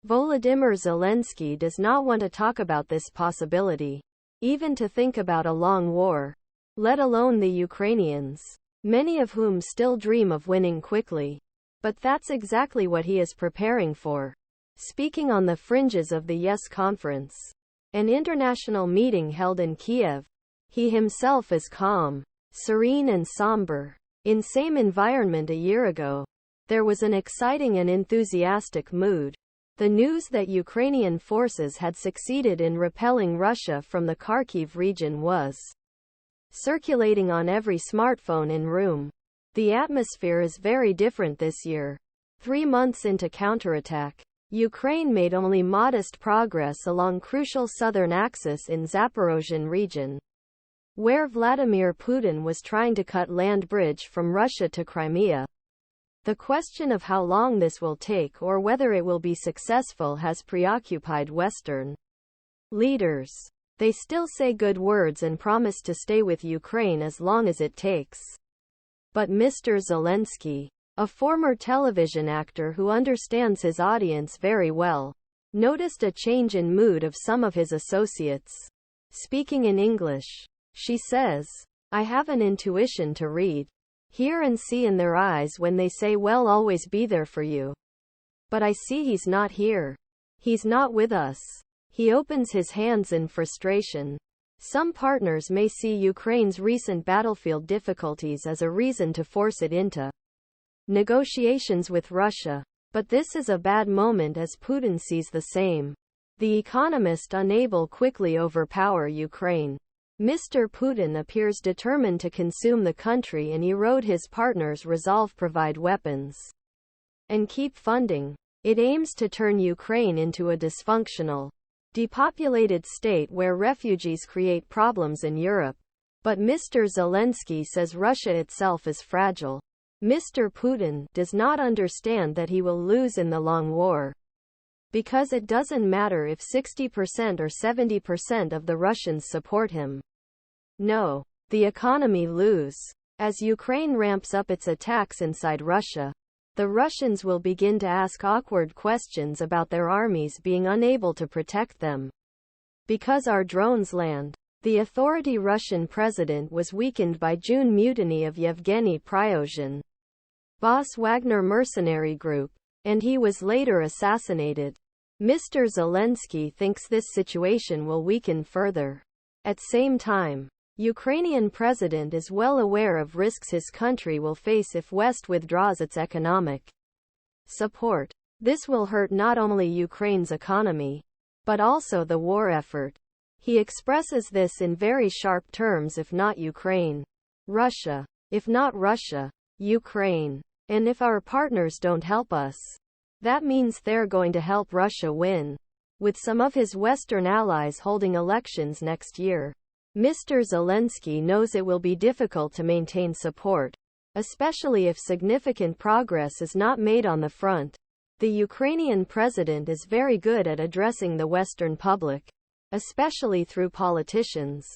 Volodymyr Zelensky does not want to talk about this possibility, even to think about a long war, let alone the Ukrainians, many of whom still dream of winning quickly. But that's exactly what he is preparing for. Speaking on the fringes of the YES conference, an international meeting held in Kiev, he himself is calm, serene and somber. In same environment a year ago, there was an exciting and enthusiastic mood. The news that Ukrainian forces had succeeded in repelling Russia from the Kharkiv region was circulating on every smartphone in room. The atmosphere is very different this year. 3 months into counterattack, Ukraine made only modest progress along crucial southern axis in Zaporozhian region, where Vladimir Putin was trying to cut land bridge from Russia to Crimea. The question of how long this will take or whether it will be successful has preoccupied Western leaders. They still say good words and promise to stay with Ukraine as long as it takes. But Mr. Zelensky, a former television actor who understands his audience very well, noticed a change in mood of some of his associates. Speaking in English, she says, "I have an intuition to read, hear and see in their eyes when they say we'll always be there for you. But I see he's not here. He's not with us." He opens his hands in frustration. Some partners may see Ukraine's recent battlefield difficulties as a reason to force it into negotiations with Russia. But this is a bad moment as Putin sees the same. The Economist Unable quickly overpower Ukraine. Mr. Putin appears determined to consume the country and erode his partners' resolve provide weapons and keep funding. It aims to turn Ukraine into a dysfunctional, depopulated state where refugees create problems in Europe. But Mr. Zelensky says Russia itself is fragile. Mr. Putin does not understand that he will lose in the long war, because it doesn't matter if 60% or 70% of the Russians support him. No, the economy lose. As Ukraine ramps up its attacks inside Russia, the Russians will begin to ask awkward questions about their armies being unable to protect them. Because our drones land. The authority Russian president was weakened by June mutiny of Yevgeny Prighozhin, boss Wagner mercenary group, and he was later assassinated. Mr. Zelensky thinks this situation will weaken further. At same time, Ukrainian president is well aware of risks his country will face if West withdraws its economic support. This will hurt not only Ukraine's economy, but also the war effort. He expresses this in very sharp terms: if not Ukraine, Russia. If not Russia, Ukraine. And if our partners don't help us, that means they're going to help Russia win, with some of his Western allies holding elections next year. Mr. Zelensky knows it will be difficult to maintain support, especially if significant progress is not made on the front. The Ukrainian president is very good at addressing the Western public, especially through politicians.